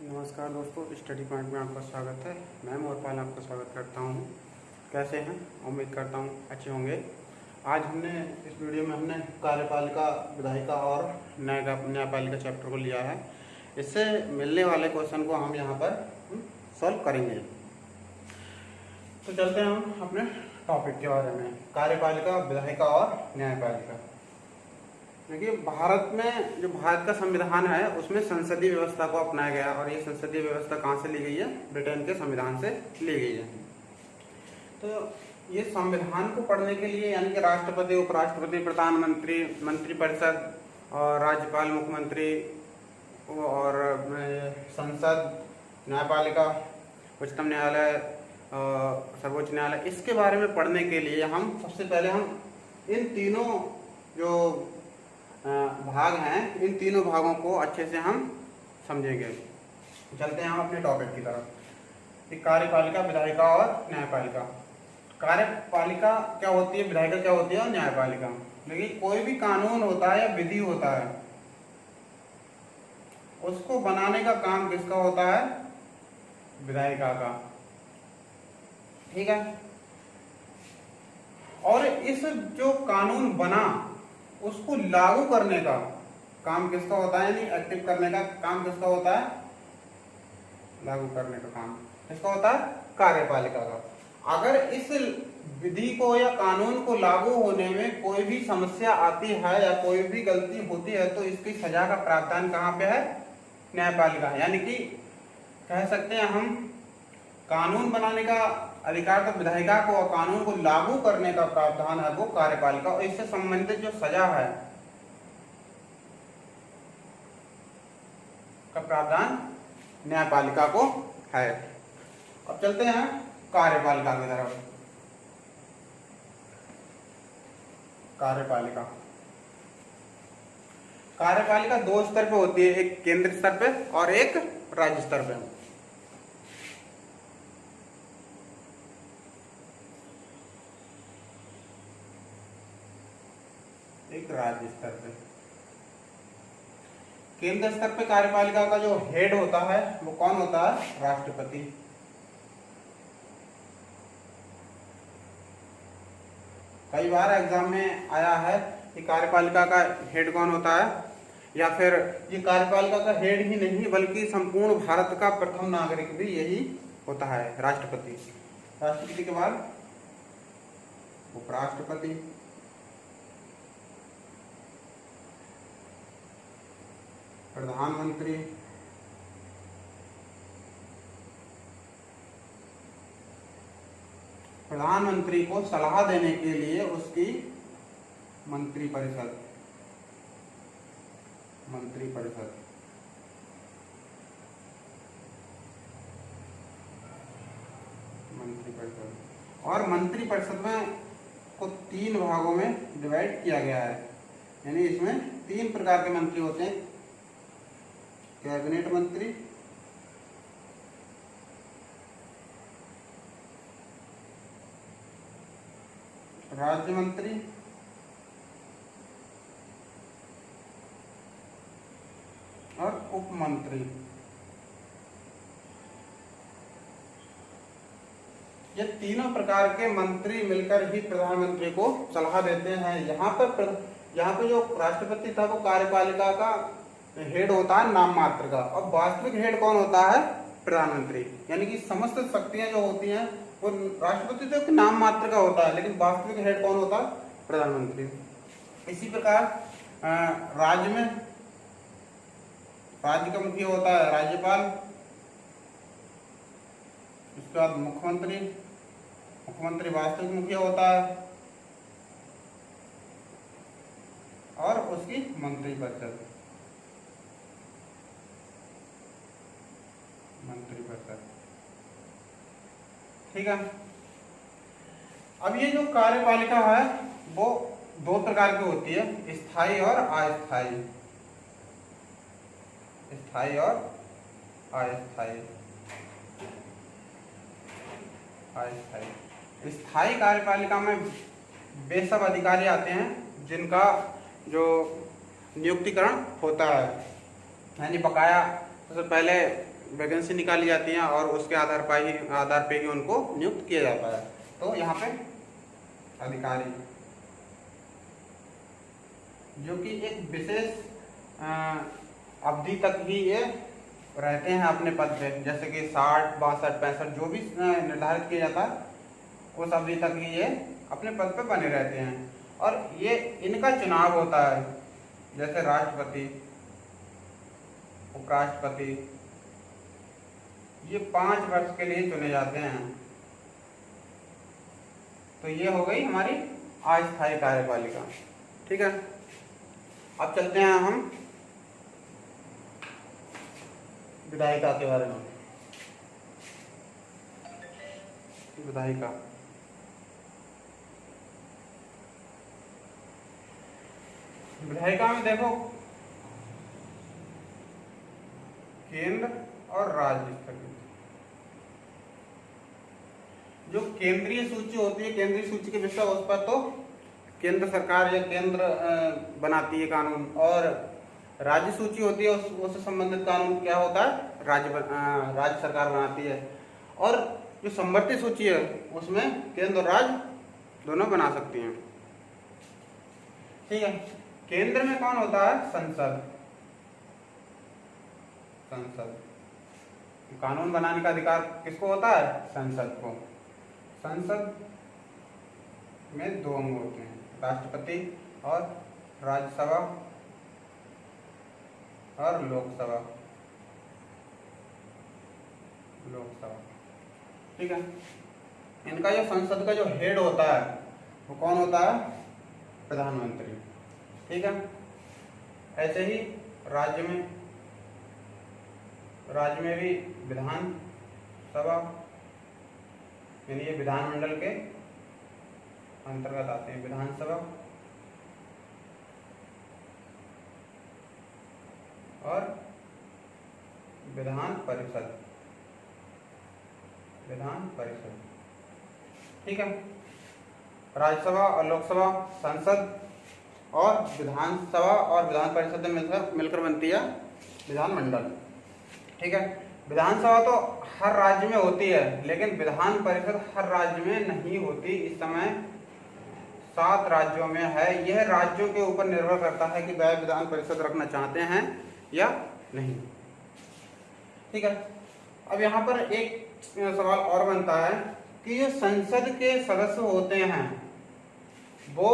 नमस्कार दोस्तों, study point में आपका स्वागत है। मैं मोरपाल आपका स्वागत करता हूं। कैसे हैं? उम्मीद करता हूं अच्छे होंगे। आज हमने इस वीडियो में कार्यपालिका, विधायिका और न्यायपालिका चैप्टर को लिया है। इससे मिलने वाले क्वेश्चन को हम यहाँ पर सॉल्व करेंगे। तो चलते हैं हम अपने टॉपिक के बारे में, कार्यपालिका, विधायिका और न्यायपालिका। देखिए, भारत में जो भारत का संविधान है उसमें संसदीय व्यवस्था को अपनाया गया, और ये संसदीय व्यवस्था कहाँ से ली गई है? ब्रिटेन के संविधान से ली गई है। तो ये संविधान को पढ़ने के लिए यानी कि राष्ट्रपति, उपराष्ट्रपति, प्रधानमंत्री, मंत्रिपरिषद और राज्यपाल, मुख्यमंत्री और संसद, न्यायपालिका, उच्चतम न्यायालय, सर्वोच्च न्यायालय, इसके बारे में पढ़ने के लिए हम सबसे पहले इन तीनों जो भाग हैं, इन तीनों भागों को अच्छे से हम समझेंगे। चलते हैं हम अपने टॉपिक की तरफ। कार्यपालिका, विधायिका और न्यायपालिका। कार्यपालिका क्या होती है, विधायिका क्या होती है और न्यायपालिका। देखिए, कोई भी कानून होता है या विधि होता है, उसको बनाने का काम किसका होता है? विधायिका का। ठीक है। और इस जो कानून बना उसको लागू करने का काम किसका होता है? यानी एक्टिव करने का काम किसका होता है? लागू करने का काम किसका होता है? कार्यपालिका का। अगर इस विधि को या कानून को लागू होने में कोई भी समस्या आती है या कोई भी गलती होती है तो इसकी सजा का प्रावधान कहाँ पे है? न्यायपालिका। यानी कि कह सकते हैं हम, कानून बनाने का अधिकार तो विधायिका को, और कानून को लागू करने का प्रावधान है वो कार्यपालिका, और इससे संबंधित जो सजा है का प्रावधान न्यायपालिका को है। अब चलते हैं कार्यपालिका की तरफ। कार्यपालिका कार्यपालिका दो स्तर पे होती है, एक केंद्र स्तर पे और एक राज्य स्तर पे। एक राज्य स्तर पे, केंद्र स्तर पे कार्यपालिका का जो हेड होता है वो कौन होता है? राष्ट्रपति। कई बार एग्जाम में आया है कि कार्यपालिका का हेड कौन होता है, या फिर ये कार्यपालिका का हेड ही नहीं बल्कि संपूर्ण भारत का प्रथम नागरिक भी यही होता है, राष्ट्रपति। राष्ट्रपति के बाद उपराष्ट्रपति, प्रधानमंत्री, प्रधानमंत्री को सलाह देने के लिए उसकी मंत्रिपरिषद, मंत्रिपरिषद। मंत्रिपरिषद और मंत्रिपरिषद में को तीन भागों में डिवाइड किया गया है। यानी इसमें तीन प्रकार के मंत्री होते हैं: कैबिनेट मंत्री, राज्य मंत्री और उप मंत्री। ये तीनों प्रकार के मंत्री मिलकर ही प्रधानमंत्री को सलाह देते हैं। यहाँ पे जो राष्ट्रपति था वो कार्यपालिका का हेड होता है नाम मात्र का, और वास्तविक हेड कौन होता है? प्रधानमंत्री। यानी कि समस्त शक्तियां जो होती हैं वो राष्ट्रपति तो नाम मात्र का होता है, लेकिन वास्तविक हेड कौन होता है? प्रधानमंत्री। इसी प्रकार राज्य में, राज्य का मुखिया होता है राज्यपाल, उसके बाद मुख्यमंत्री, मुख्यमंत्री वास्तविक मुखिया होता है, और उसकी मंत्रिपरिषद, मंत्रिपरिषद। ठीक है। अब ये जो कार्यपालिका है वो दो प्रकार की होती है, स्थायी और अस्थायी। स्थायी और अस्थायी। अस्थायी स्थायी कार्यपालिका में वे सब अधिकारी आते हैं जिनका जो नियुक्तिकरण होता है, यानी बकाया सबसे पहले वैकेंसी निकाली जाती है और उसके आधार पे ही उनको नियुक्त किया जाता है। तो यहाँ पे अधिकारी जो कि एक विशेष अवधि तक ही ये रहते हैं अपने पद पे, जैसे कि 60, 62, 65 जो भी निर्धारित किया जाता है उस अवधि तक ही ये अपने पद पे बने रहते हैं। और ये इनका चुनाव होता है, जैसे राष्ट्रपति, उपराष्ट्रपति, ये 5 वर्ष के लिए चुने जाते हैं। तो ये हो गई हमारी अस्थायी कार्यपालिका। ठीक है, अब चलते हैं हम विधायिका के बारे में। विधायिका में देखो केंद्र और राज्य स्तर की जो केंद्रीय सूची होती है, केंद्रीय सूची के विषय उस पर तो केंद्र सरकार या केंद्र बनाती है कानून, और राज्य सूची होती है उससे संबंधित कानून क्या होता है, राज्य सरकार बनाती है। और जो समवर्ती सूची है उसमें केंद्र और राज्य दोनों बना सकती हैं। ठीक है, केंद्र में कौन होता है, संसद। कानून बनाने का अधिकार किसको होता है, संसद को। संसद में 2 अंग होते हैं, राष्ट्रपति और राज्यसभा और लोकसभा। ठीक है, इनका जो संसद का जो हेड होता है वो कौन होता है, प्रधानमंत्री। ठीक है, ऐसे ही राज्य में भी विधानसभा, यानी ये विधानमंडल के अंतर्गत आते हैं, विधानसभा और विधान परिषद। ठीक है, राज्यसभा और लोकसभा, संसद और विधानसभा और विधान परिषद मिलकर बनती है विधानमंडल। ठीक है, विधानसभा तो हर राज्य में होती है, लेकिन विधान परिषद हर राज्य में नहीं होती। इस समय 7 राज्यों में है। यह राज्यों के ऊपर निर्भर करता है कि वह विधान परिषद रखना चाहते हैं या नहीं। ठीक है, अब यहाँ पर एक सवाल और बनता है कि जो संसद के सदस्य होते हैं वो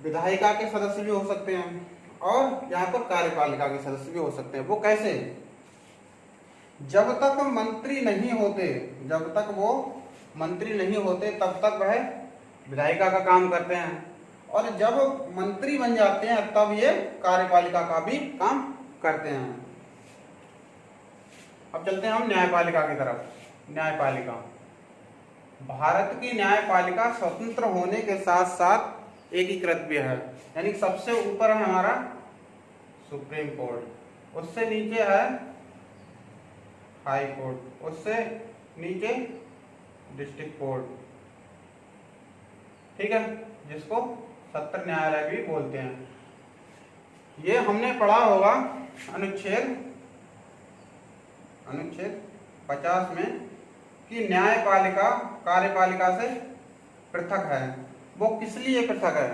विधायिका के सदस्य भी हो सकते हैं और यहाँ पर कार्यपालिका के सदस्य भी हो सकते हैं। वो कैसे, जब तक वो मंत्री नहीं होते तब तक वह विधायिका का काम करते हैं, और जब मंत्री बन जाते हैं तब ये कार्यपालिका का भी काम करते हैं। अब चलते हैं हम न्यायपालिका की तरफ। न्यायपालिका, भारत की न्यायपालिका स्वतंत्र होने के साथ साथ एकीकृत भी है, यानी सबसे ऊपर है हमारा सुप्रीम कोर्ट, उससे नीचे है हाई कोर्ट, उससे नीचे डिस्ट्रिक्ट कोर्ट। ठीक है, जिसको सत्र न्यायालय भी बोलते हैं। ये हमने पढ़ा होगा अनुच्छेद 50 में कि न्यायपालिका कार्यपालिका से पृथक है। वो किस लिए पृथक है,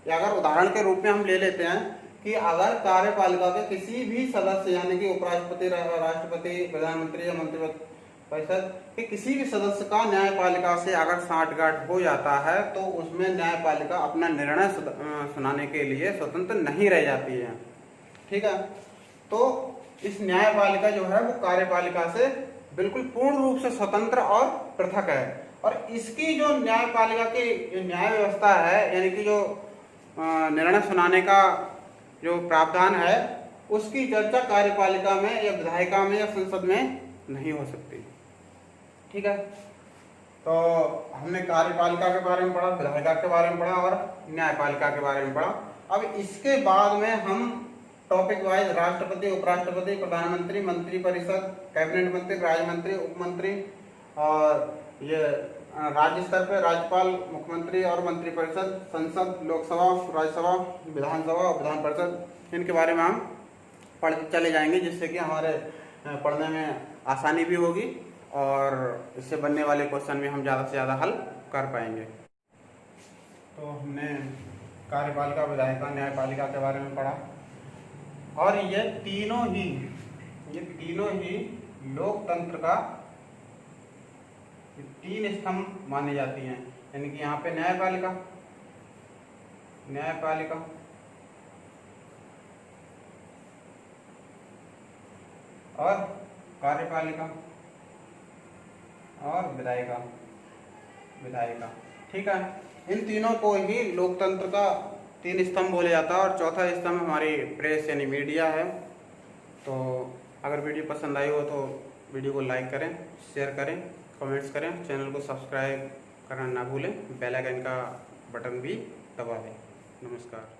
या अगर उदाहरण के रूप में हम ले लेते हैं कि अगर कार्यपालिका के किसी भी सदस्य यानी कि उपराष्ट्रपति, राष्ट्रपति, प्रधानमंत्री या मंत्रिपरिषद के किसी भी सदस्य का न्यायपालिका से अगर सांठगांठ हो जाता है तो उसमें न्यायपालिका अपना निर्णय सुनाने के लिए स्वतंत्र नहीं रह जाती है। ठीक है, तो इस न्यायपालिका जो है वो कार्यपालिका से बिल्कुल पूर्ण रूप से स्वतंत्र और पृथक है। और इसकी जो न्यायपालिका की न्याय व्यवस्था है, यानी कि जो निर्णय सुनाने का जो प्रावधान है, उसकी चर्चा कार्यपालिका में या विधायिका में या संसद में नहीं हो सकती। ठीक है, तो हमने कार्यपालिका के बारे में पढ़ा, विधायिका के बारे में पढ़ा और न्यायपालिका के बारे में पढ़ा। अब इसके बाद में हम टॉपिक वाइज राष्ट्रपति, उपराष्ट्रपति, प्रधानमंत्री, मंत्रिपरिषद, कैबिनेट मंत्री, राज्य मंत्री, उपमंत्री, और ये राज्य स्तर पे राज्यपाल, मुख्यमंत्री और मंत्रिपरिषद, संसद, लोकसभा, राज्यसभा, विधानसभा और विधान परिषद, इनके बारे में हम पढ़ते चले जाएंगे, जिससे कि हमारे पढ़ने में आसानी भी होगी और इससे बनने वाले क्वेश्चन भी हम ज़्यादा से ज़्यादा हल कर पाएंगे। तो हमने कार्यपालिका, विधायिका, न्यायपालिका के बारे में पढ़ा और ये तीनों ही लोकतंत्र का 3 स्तंभ मानी जाती हैं। यानी कि यहाँ पे न्यायपालिका और कार्यपालिका और विधायिका। ठीक है, इन तीनों को ही लोकतंत्र का 3 स्तंभ बोला जाता है और चौथा स्तंभ हमारी प्रेस यानी मीडिया है। तो अगर वीडियो पसंद आई हो तो वीडियो को लाइक करें, शेयर करें, कमेंट्स करें, चैनल को सब्सक्राइब करना ना भूलें, बेल आइकन का बटन भी दबा दें। नमस्कार।